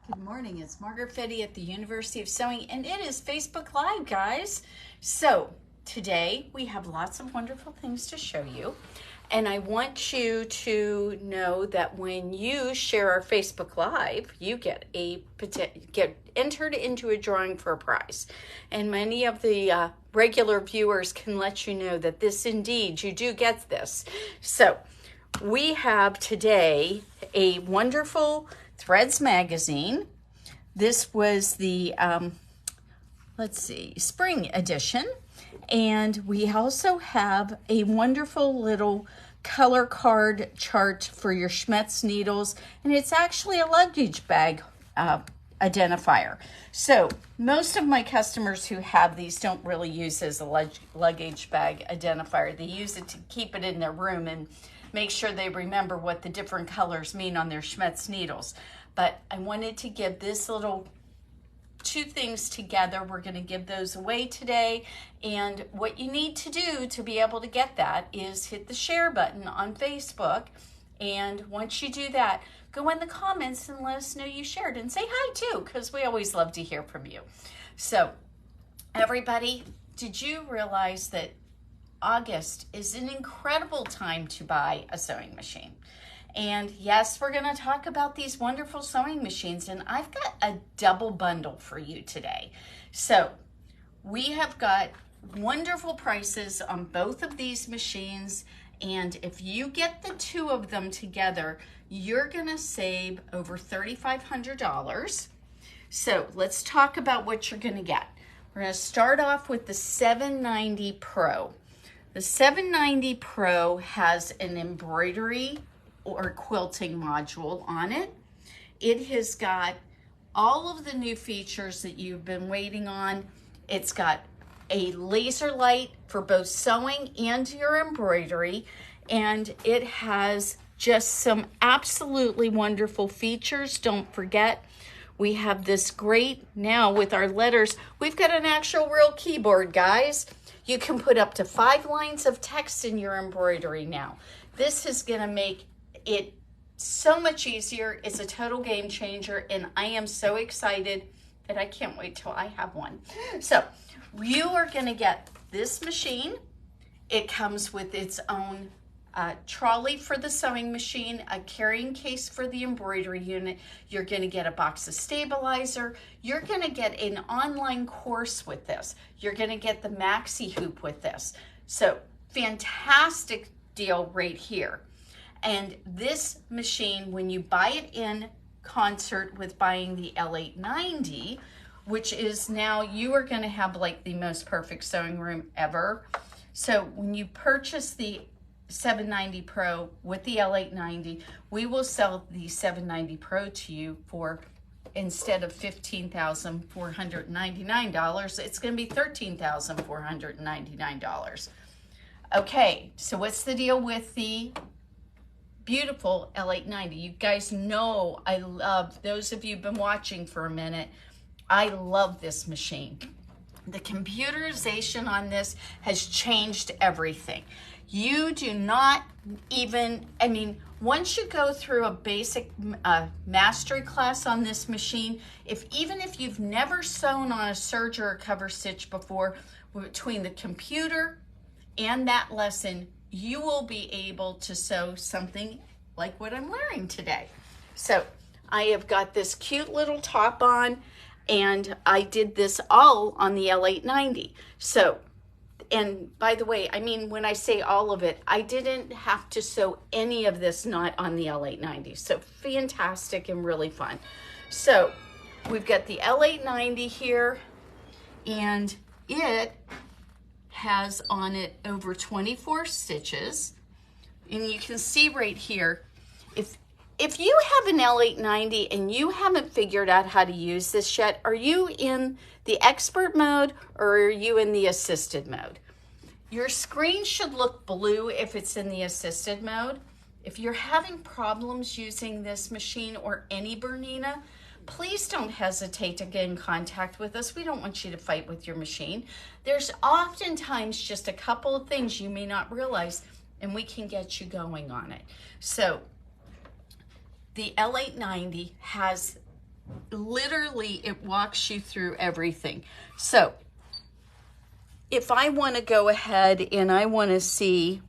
Good morning, it's Margaret Fette at the University of Sewing, and it is Facebook Live, guys. So today we have lots of wonderful things to show you, and I want you to know that when you share our Facebook Live, you get entered into a drawing for a prize. And many of the regular viewers can let you know that this indeed, you do get this. So we have today a wonderful Threads magazine. This was the, spring edition. And we also have a wonderful little color card chart for your Schmetz needles. And it's actually a luggage bag identifier. So most of my customers who have these don't really use it as a luggage bag identifier. They use it to keep it in their room and make sure they remember what the different colors mean on their Schmetz needles. But I wanted to give this little two things together. We're going to give those away today. And what you need to do to be able to get that is hit the share button on Facebook. And once you do that, go in the comments and let us know you shared and say hi too, because we always love to hear from you. So everybody, did you realize that August is an incredible time to buy a sewing machine? And yes, we're going to talk about these wonderful sewing machines, and I've got a double bundle for you today. So we have got wonderful prices on both of these machines, and if you get the two of them together, you're going to save over $3,500. So let's talk about what you're going to get. We're going to start off with the 790 Pro. The 790 Pro has an embroidery or quilting module on it. It has got all of the new features that you've been waiting on. It's got a laser light for both sewing and your embroidery, and it has just some absolutely wonderful features. Don't forget, we have this great, now with our letters, we've got an actual real keyboard, guys. You can put up to 5 lines of text in your embroidery now. This is gonna make it so much easier. It's a total game changer, and I am so excited that I can't wait till I have one. So you are going to get this machine. It comes with its own trolley for the sewing machine, a carrying case for the embroidery unit. You're going to get a box of stabilizer. You're going to get an online course with this. You're going to get the maxi hoop with this. So fantastic deal right here. And this machine, when you buy it in concert with buying the L890, which is now, you are going to have like the most perfect sewing room ever. So when you purchase the 790 Pro with the L890, we will sell the 790 Pro to you for, instead of $15,499, it's going to be $13,499. Okay, so what's the deal with the beautiful L890? You guys know I love, those of you who've been watching for a minute, I love this machine. The computerization on this has changed everything. You do not even, once you go through a basic mastery class on this machine, even if you've never sewn on a serge or a cover stitch before, between the computer and that lesson, you will be able to sew something like what I'm wearing today. So I have got this cute little top on, and I did this all on the L890. So, and by the way, when I say all of it, I didn't have to sew any of this not on the L890. So fantastic and really fun. So we've got the L890 here, and it has on it over 24 stitches, and you can see right here, if you have an L890 and you haven't figured out how to use this yet, are you in the expert mode or are you in the assisted mode? Your screen should look blue if it's in the assisted mode. If you're having problems using this machine or any Bernina, please don't hesitate to get in contact with us. We don't want you to fight with your machine. There's oftentimes just a couple of things you may not realize, and we can get you going on it. So the L890 has literally, it walks you through everything. So if I want to go ahead and I want to see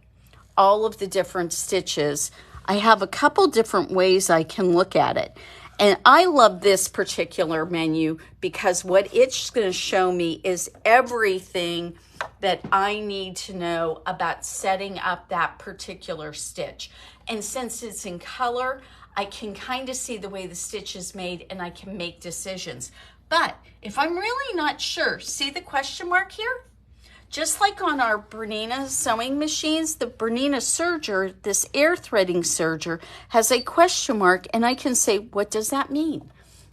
all of the different stitches, I have a couple different ways I can look at it. And I love this particular menu because what it's going to show me is everything that I need to know about setting up that particular stitch. And since it's in color, I can kind of see the way the stitch is made and I can make decisions. But if I'm really not sure, see the question mark here? Just like on our Bernina sewing machines, the Bernina serger, this air threading serger, has a question mark, and I can say, what does that mean?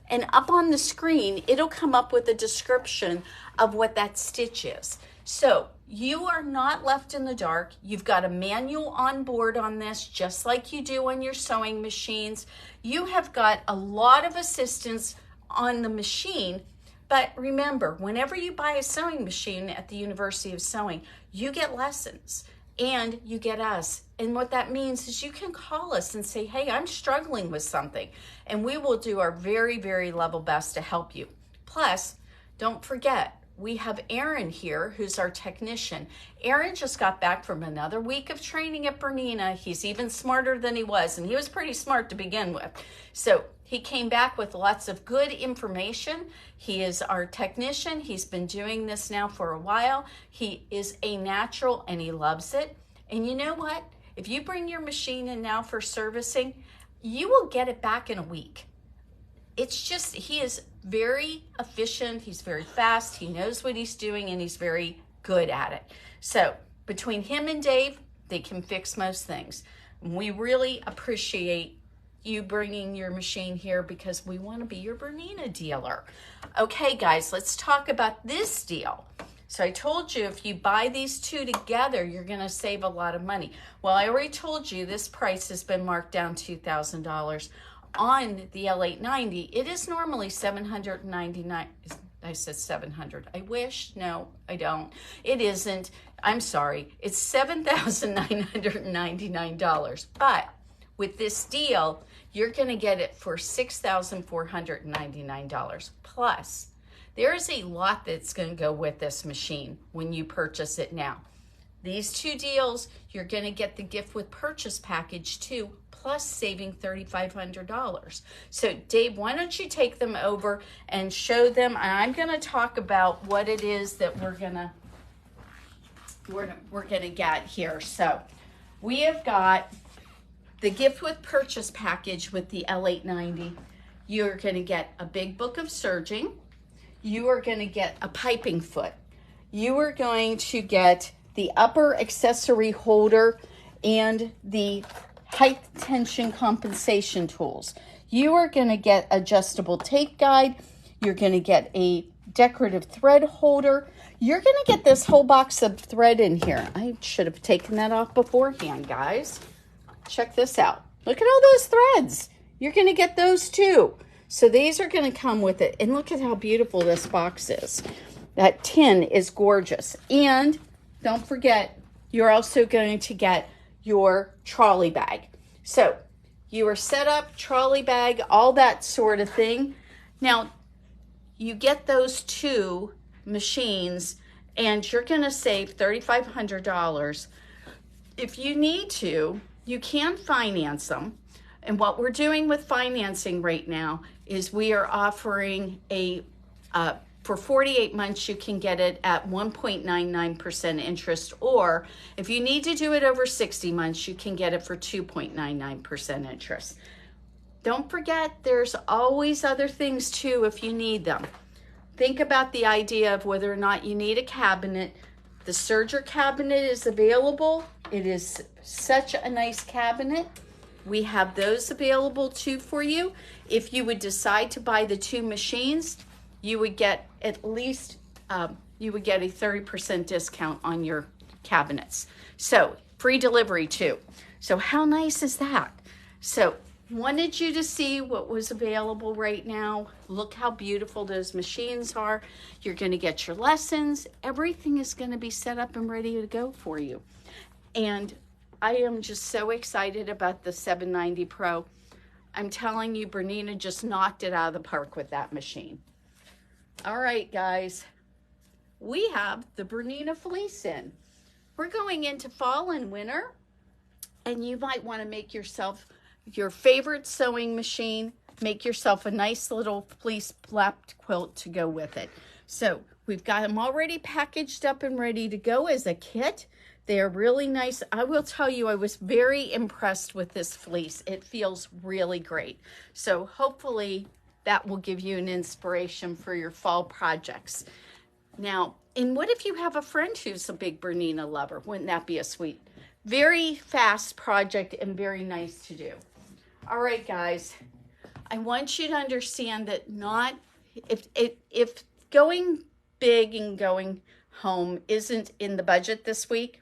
And up on the screen, it'll come up with a description of what that stitch is. So you are not left in the dark. You've got a manual on board on this, just like you do on your sewing machines. You have got a lot of assistance on the machine. But remember, whenever you buy a sewing machine at the University of Sewing, you get lessons and you get us. And what that means is you can call us and say, hey, I'm struggling with something. And we will do our very, very level best to help you. Plus, don't forget, we have Aaron here, who's our technician. Aaron just got back from another week of training at Bernina. He's even smarter than he was, and he was pretty smart to begin with. So he came back with lots of good information. He is our technician. He's been doing this now for a while. He is a natural and he loves it. And you know what? If you bring your machine in now for servicing, you will get it back in a week. It's just, he is very efficient. He's very fast. He knows what he's doing and he's very good at it. So between him and Dave, they can fix most things. We really appreciate you bringing your machine here because we want to be your Bernina dealer. Okay, guys, let's talk about this deal. So I told you if you buy these two together, you're going to save a lot of money. Well, I already told you this price has been marked down $2,000. On the L890, it is normally $799. I said 700. I wish. No, I don't. It isn't. I'm sorry. It's $7,999. But with this deal, you're going to get it for $6,499. Plus, there's a lot that's going to go with this machine when you purchase it now. These two deals, you're going to get the gift with purchase package too, plus saving $3,500. So Dave, why don't you take them over and show them, and I'm going to talk about what it is that we're going to get here. So we have got the gift with purchase package with the L890. You're going to get a big book of serging. You are going to get a piping foot. You are going to get the upper accessory holder and the height tension compensation tools. You are going to get adjustable tape guide. You're going to get a decorative thread holder. You're going to get this whole box of thread in here. I should have taken that off beforehand, guys. Check this out. Look at all those threads. You're going to get those too. So these are going to come with it. And look at how beautiful this box is. That tin is gorgeous. And don't forget, you're also going to get your trolley bag. So you are set up, trolley bag, all that sort of thing. Now, you get those two machines and you're going to save $3,500. If you need to, you can finance them. And what we're doing with financing right now is we are offering a for 48 months, you can get it at 1.99% interest, or if you need to do it over 60 months, you can get it for 2.99% interest. Don't forget, there's always other things too if you need them. Think about the idea of whether or not you need a cabinet. The serger cabinet is available. It is such a nice cabinet. We have those available too for you. If you would decide to buy the two machines, you would get at least, you would get a 30% discount on your cabinets. So free delivery too. So how nice is that? So wanted you to see what was available right now. Look how beautiful those machines are. You're gonna get your lessons. Everything is gonna be set up and ready to go for you. And I am just so excited about the 790 Pro. I'm telling you, Bernina just knocked it out of the park with that machine. All right, guys, we have the Bernina fleece in. We're going into fall and winter, and you might want to make yourself your favorite sewing machine, make yourself a nice little fleece flapped quilt to go with it. So we've got them already packaged up and ready to go as a kit. They are really nice. I will tell you, I was very impressed with this fleece. It feels really great. So hopefully that will give you an inspiration for your fall projects. Now, and what if you have a friend who's a big Bernina lover? Wouldn't that be a sweet, very fast project and very nice to do? All right, guys, I want you to understand that not, if going big and going home isn't in the budget this week,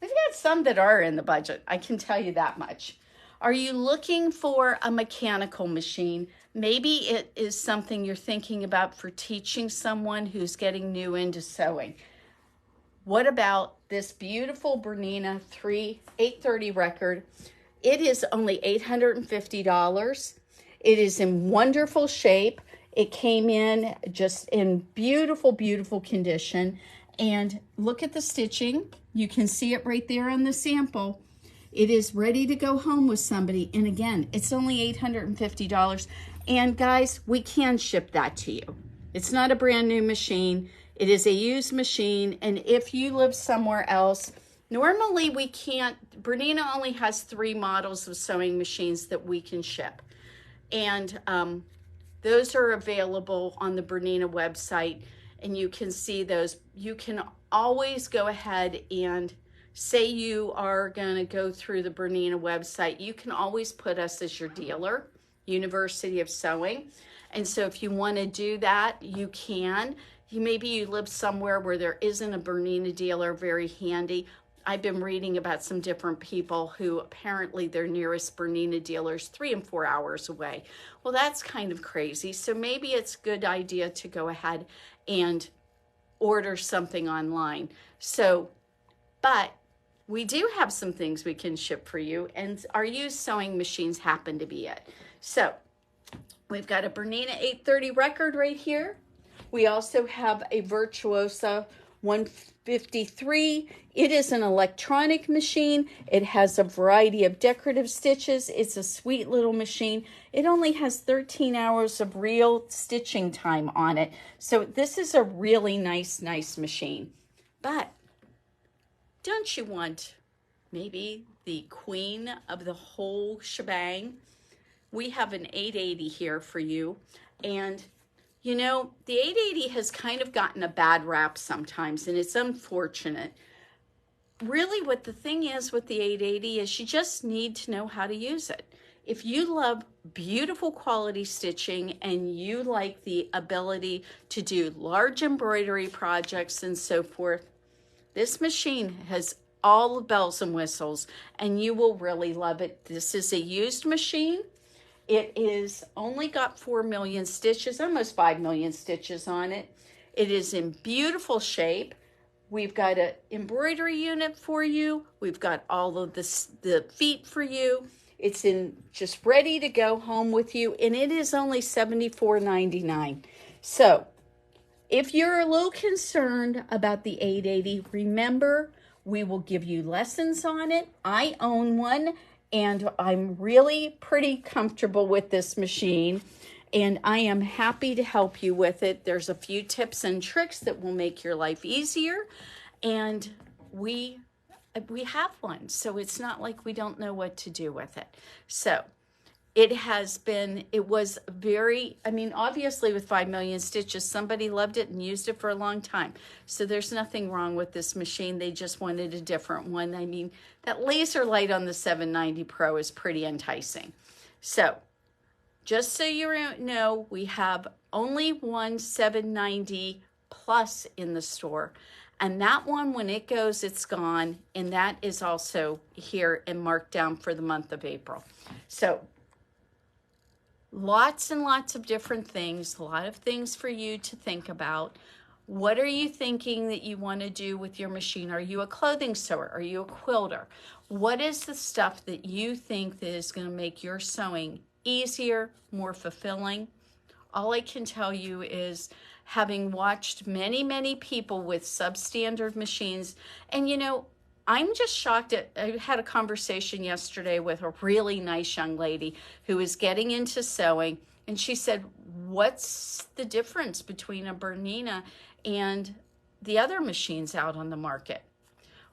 we've got some that are in the budget, I can tell you that much. Are you looking for a mechanical machine? Maybe it is something you're thinking about for teaching someone who's getting new into sewing. What about this beautiful Bernina 830 record? It is only $850. It is in wonderful shape. It came in just in beautiful, beautiful condition. And look at the stitching. You can see it right there on the sample. It is ready to go home with somebody. And again, it's only $850. And guys, we can ship that to you. It's not a brand new machine. It is a used machine. And if you live somewhere else, normally we can't, Bernina only has 3 models of sewing machines that we can ship. And those are available on the Bernina website, and you can see those. You can always go ahead and say you are going to go through the Bernina website. You can always put us as your dealer, University of Sewing. And so if you want to do that, you can. Maybe you live somewhere where there isn't a Bernina dealer, very handy. I've been reading about some different people who apparently their nearest Bernina dealer is 3 and 4 hours away. Well, that's kind of crazy. So maybe it's a good idea to go ahead and order something online. So, but we do have some things we can ship for you, and our used sewing machines happen to be it. So we've got a Bernina 830 record right here. We also have a Virtuosa 153. It is an electronic machine. It has a variety of decorative stitches. It's a sweet little machine. It only has 13 hours of real stitching time on it. So this is a really nice machine. But don't you want maybe the queen of the whole shebang? We have an 880 here for you. And you know, the 880 has kind of gotten a bad rap sometimes, and it's unfortunate. Really, what the thing is with the 880 is you just need to know how to use it. If you love beautiful quality stitching and you like the ability to do large embroidery projects and so forth, this machine has all the bells and whistles, and you will really love it. This is a used machine. It is only got 4 million stitches, almost 5 million stitches on it. It is in beautiful shape. We've got an embroidery unit for you. We've got all of the feet for you. It's in just ready to go home with you, and it is only $74.99. So if you're a little concerned about the 880, remember, we will give you lessons on it. I own one, and I'm really pretty comfortable with this machine, and I am happy to help you with it. There's a few tips and tricks that will make your life easier, and we have one, so it's not like we don't know what to do with it. So it was very, I mean, obviously with 5 million stitches, somebody loved it and used it for a long time. So there's nothing wrong with this machine. They just wanted a different one. I mean, that laser light on the 790 Pro is pretty enticing. So just so you know, we have only one 790 Plus in the store. And that one, when it goes, it's gone. And that is also here and marked down for the month of April. So lots and lots of different things, a lot of things for you to think about. What are you thinking that you want to do with your machine? Are you a clothing sewer? Are you a quilter? What is the stuff that you think that is going to make your sewing easier, more fulfilling. All I can tell you is, having watched many, many people with substandard machines, and you know, I'm just shocked at, I had a conversation yesterday with a really nice young lady who is getting into sewing, and she said, what's the difference between a Bernina and the other machines out on the market?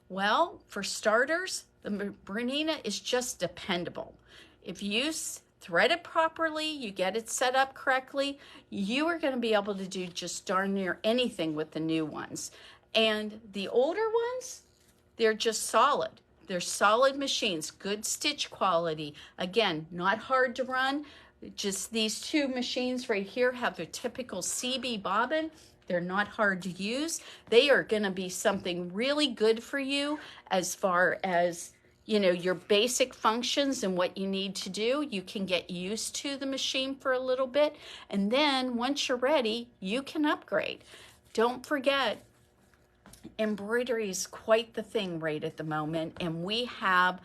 Well, for starters, the Bernina is just dependable. If you thread it properly, you get it set up correctly, you are going to be able to do just darn near anything with the new ones. And the older ones, they're just solid. They're solid machines, good stitch quality. Again, not hard to run. Just these two machines right here have a typical CB bobbin. They're not hard to use. They are going to be something really good for you as far as, you know, your basic functions and what you need to do. You can get used to the machine for a little bit, and then once you're ready, you can upgrade. Don't forget, embroidery is quite the thing right at the moment, and we have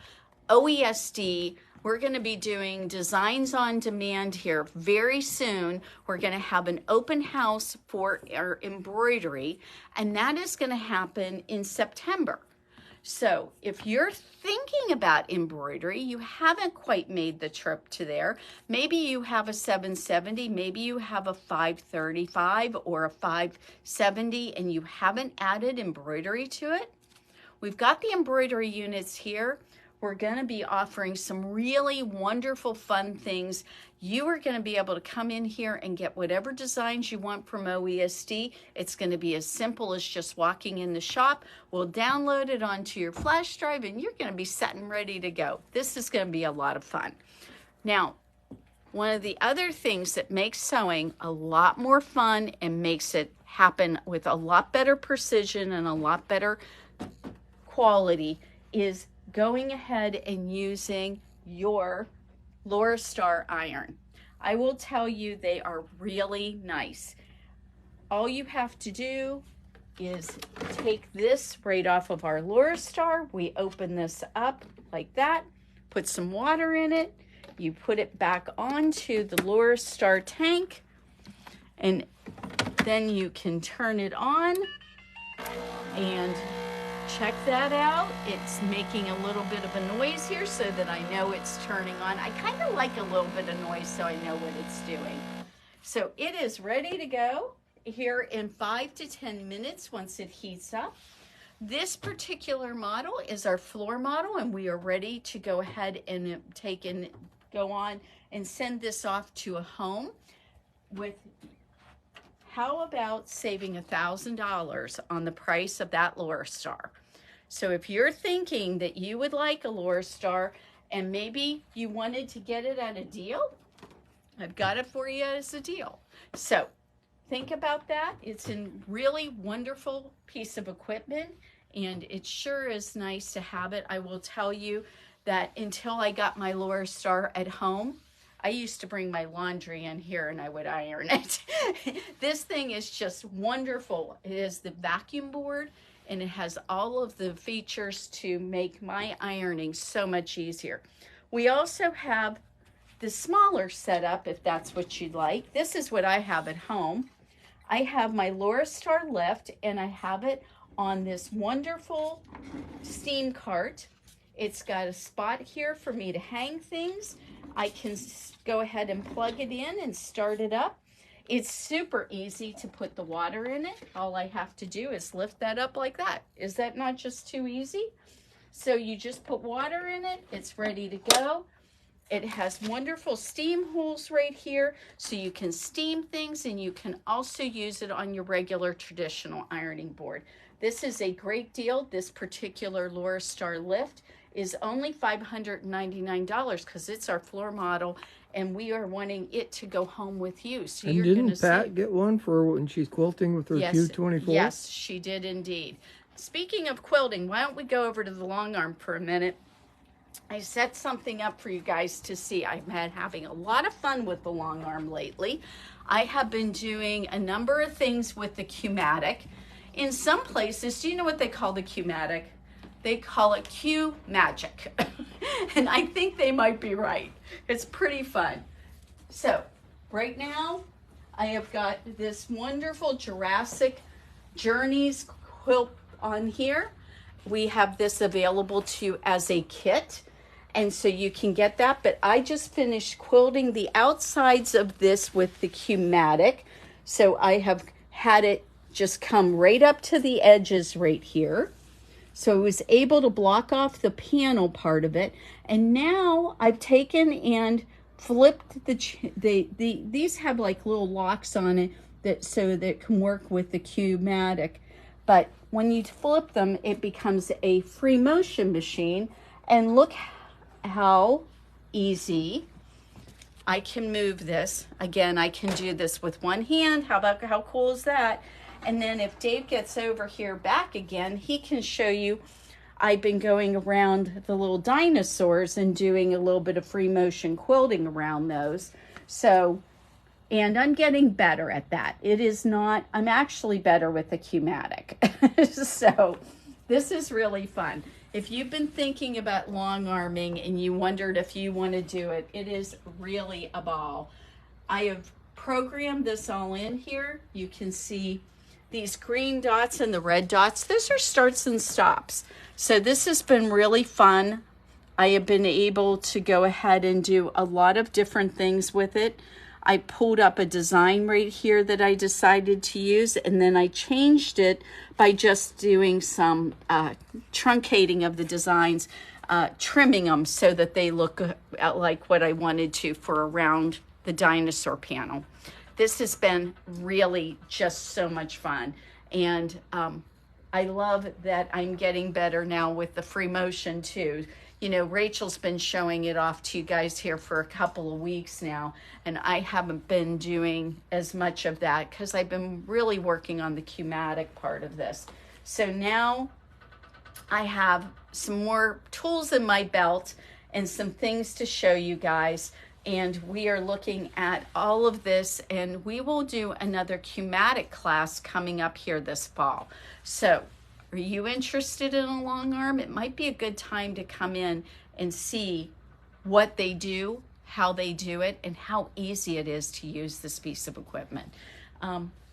OESD. We're going to be doing designs on demand here very soon. We're going to have an open house for our embroidery, and that is going to happen in September. So if you're thinking about embroidery, you haven't quite made the trip to there. Maybe you have a 770, maybe you have a 535 or a 570, and you haven't added embroidery to it. We've got the embroidery units here. We're going to be offering some really wonderful, fun things. You are going to be able to come in here and get whatever designs you want from OESD. It's going to be as simple as just walking in the shop. We'll download it onto your flash drive, and you're going to be set and ready to go. This is going to be a lot of fun. Now, one of the other things that makes sewing a lot more fun and makes it happen with a lot better precision and a lot better quality is going ahead and using your Laura Star iron. I will tell you, they are really nice. All you have to do is take this right off of our Laura Star. We open this up like that, put some water in it, you put it back onto the Laura Star tank, and then you can turn it on and check that out. It's making a little bit of a noise here so that I know it's turning on. I kind of like a little bit of noise so I know what it's doing. So it is ready to go here in 5 to 10 minutes once it heats up. This particular model is our floor model, and we are ready to go ahead and go on and send this off to a home with. How about saving $1,000 on the price of that Laura Star? So if you're thinking that you would like a Laura Star and maybe you wanted to get it at a deal, I've got it for you as a deal. So think about that. It's a really wonderful piece of equipment, and it sure is nice to have it. I will tell you that until I got my Laura Star at home, I used to bring my laundry in here and I would iron it. This thing is just wonderful. It is the vacuum board, and it has all of the features to make my ironing so much easier. We also have the smaller setup if that's what you'd like. This is what I have at home. I have my Laura Star lift, and I have it on this wonderful steam cart. It's got a spot here for me to hang things. I can go ahead and plug it in and start it up. It's super easy to put the water in it. All I have to do is lift that up like that. Is that not just too easy? So you just put water in it. It's ready to go. It has wonderful steam holes right here, so you can steam things, and you can also use it on your regular traditional ironing board. This is a great deal. This particular Laura Star lift is only $599 because it's our floor model, and we are wanting it to go home with you. So and didn't Pat get one for when she's quilting with her Q24? Yes, she did indeed. Speaking of quilting, why don't we go over to the long arm for a minute? I set something up for you guys to see. I've been having a lot of fun with the long arm lately. I have been doing a number of things with the Q-matic. In some places, do you know what they call the Q-matic? They call it Q Magic. And I think they might be right. It's pretty fun. So right now I have got this wonderful Jurassic Journeys quilt on here. We have this available to you as a kit, and so you can get that. But I just finished quilting the outsides of this with the Q-matic. So I have had it just come right up to the edges right here. So I was able to block off the panel part of it. And now I've taken and flipped these have like little locks on it so that it can work with the Q-matic. But when you flip them, it becomes a free motion machine. And look how easy I can move this. Again, I can do this with one hand. How cool is that? And then if Dave gets over here back again, he can show you. I've been going around the little dinosaurs and doing a little bit of free motion quilting around those. So, and I'm getting better at that. I'm actually better with the Q-matic. So this is really fun. If you've been thinking about long arming and you wondered if you want to do it, it is really a ball. I have programmed this all in here. You can see these green dots and the red dots. Those are starts and stops. So this has been really fun. I have been able to go ahead and do a lot of different things with it. I pulled up a design right here that I decided to use, and then I changed it by just doing some truncating of the designs, trimming them so that they look like what I wanted to for around the dinosaur panel. This has been really just so much fun, and I love that I'm getting better now with the free motion too. You know, Rachel's been showing it off to you guys here for a couple of weeks now, and I haven't been doing as much of that because I've been really working on the Q-matic part of this. So now I have some more tools in my belt and some things to show you guys, and we are looking at all of this, and we will do another Q-matic class coming up here this fall. So are you interested in a long arm? It might be a good time to come in and see what they do, how they do it, and how easy it is to use this piece of equipment.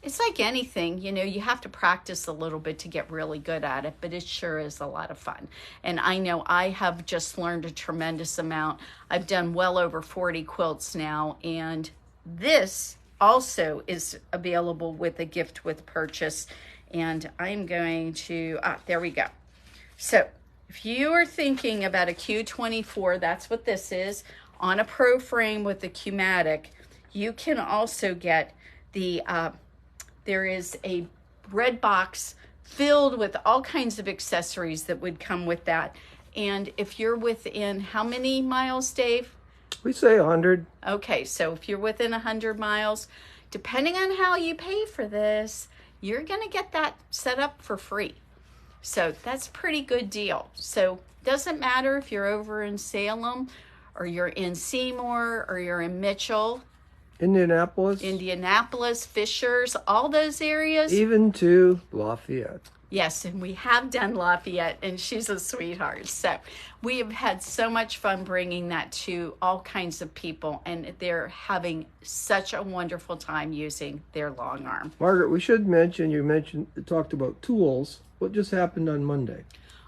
It's like anything, you know, you have to practice a little bit to get really good at it, but it sure is a lot of fun. And I know I have just learned a tremendous amount. I've done well over 40 quilts now, and this also is available with a gift with purchase. And I'm going to, there we go. So if you are thinking about a Q24, that's what this is, on a pro frame with the Q-matic, you can also get the, there is a red box filled with all kinds of accessories that would come with that. And if you're within, how many miles, Dave? We say 100. Okay, so if you're within 100 miles, depending on how you pay for this, you're gonna get that set up for free. So that's a pretty good deal. So doesn't matter if you're over in Salem or you're in Seymour or you're in Mitchell, Indianapolis, Fishers, all those areas. Even to Lafayette. Yes, and we have done Lafayette, and she's a sweetheart. So we have had so much fun bringing that to all kinds of people, and they're having such a wonderful time using their long arm. Margaret, we should mention, you talked about tools. What just happened on Monday?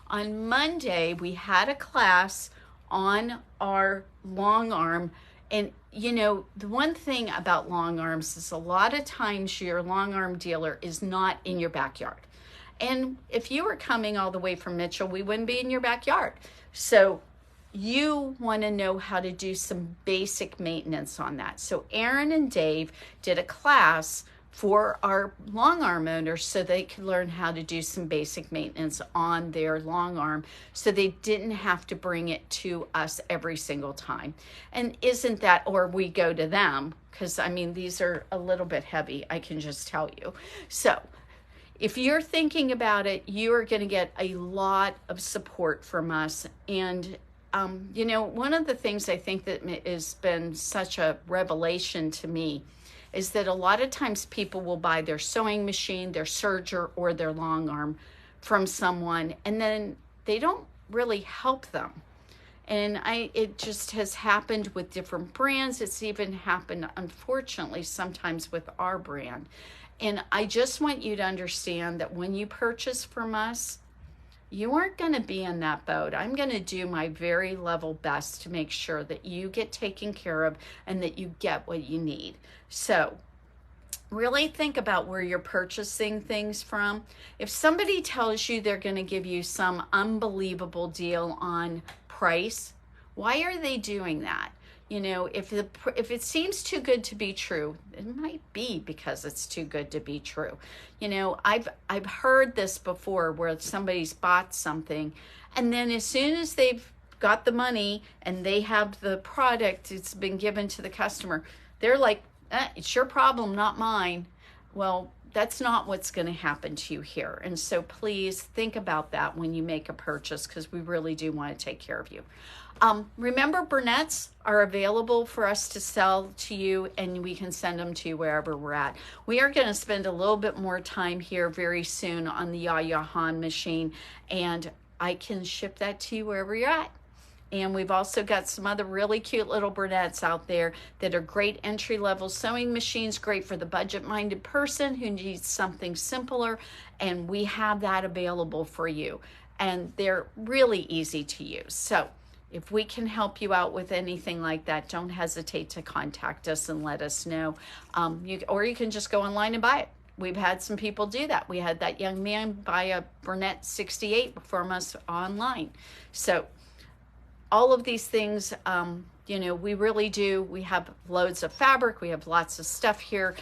On Monday, we had a class on our long arm. And, you know, the one thing about long arms is a lot of times your long arm dealer is not in your backyard. And if you were coming all the way from Mitchell, we wouldn't be in your backyard. So you want to know how to do some basic maintenance on that. So Aaron and Dave did a class for our long arm owners so they could learn how to do some basic maintenance on their long arm so they didn't have to bring it to us every single time. And isn't that, or we go to them, because I mean, these are a little bit heavy, I can just tell you. So if you're thinking about it, you are going to get a lot of support from us. And, you know, one of the things I think that has been such a revelation to me is that a lot of times people will buy their sewing machine, their serger, or their long arm from someone, and then they don't really help them. And it just has happened with different brands. It's even happened, unfortunately, sometimes with our brand. And I just want you to understand that when you purchase from us, you aren't going to be in that boat. I'm going to do my very level best to make sure that you get taken care of and that you get what you need. So really think about where you're purchasing things from. If somebody tells you they're going to give you some unbelievable deal on price, why are they doing that? You know, if it seems too good to be true, it might be because it's too good to be true. You know, I've heard this before where somebody's bought something, and then as soon as they've got the money and they have the product, it's been given to the customer, they're like, it's your problem, not mine. Well, that's not what's going to happen to you here. And so please think about that when you make a purchase, because we really do want to take care of you. Remember, Bernettes are available for us to sell to you, and we can send them to you wherever we're at. We are going to spend a little bit more time here very soon on the Yaya Han machine, and I can ship that to you wherever you're at. And we've also got some other really cute little Bernettes out there that are great entry-level sewing machines, great for the budget-minded person who needs something simpler, and we have that available for you. And they're really easy to use. So if we can help you out with anything like that, don't hesitate to contact us and let us know. Or you can just go online and buy it. We've had some people do that. We had that young man buy a Bernette 68 from us online. So all of these things, you know, we really do. We have loads of fabric. We have lots of stuff here.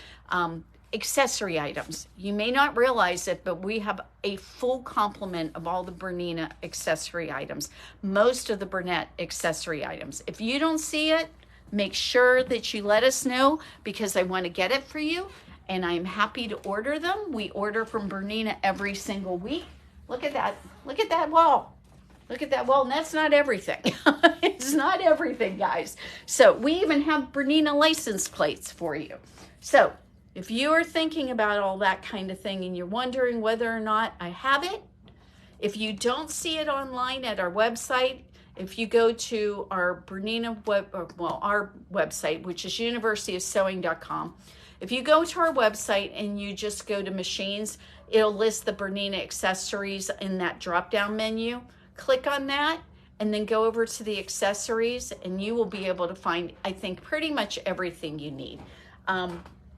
Accessory items. You may not realize it, but we have a full complement of all the Bernina accessory items. Most of the Bernette accessory items. If you don't see it, make sure that you let us know, because I want to get it for you, and I'm happy to order them. We order from Bernina every single week. Look at that. Look at that wall. Look at that wall, and that's not everything. It's not everything, guys. So we even have Bernina license plates for you. So if you are thinking about all that kind of thing and you're wondering whether or not I have it, if you don't see it online at our website, if you go to our Bernina our website, which is universityofsewing.com, if you go to our website and you just go to machines, it'll list the Bernina accessories in that drop-down menu. Click on that and then go over to the accessories, and you will be able to find, I think, pretty much everything you need.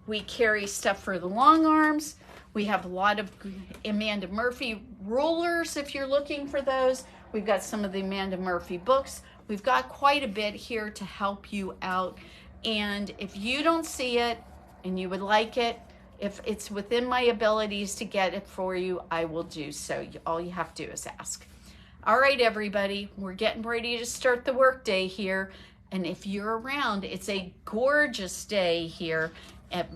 We carry stuff for the long arms. We have a lot of Amanda Murphy rulers if you're looking for those. We've got some of the Amanda Murphy books. We've got quite a bit here to help you out. And if you don't see it and you would like it, if it's within my abilities to get it for you, I will do so. All you have to do is ask. All right, everybody, we're getting ready to start the workday here. And if you're around, it's a gorgeous day here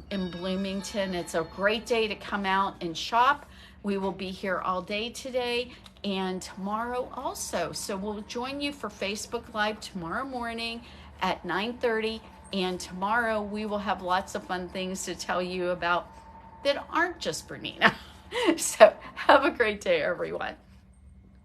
in Bloomington. It's a great day to come out and shop. We will be here all day today and tomorrow also. So we'll join you for Facebook Live tomorrow morning at 9:30. And tomorrow we will have lots of fun things to tell you about that aren't just Bernina. So have a great day, everyone.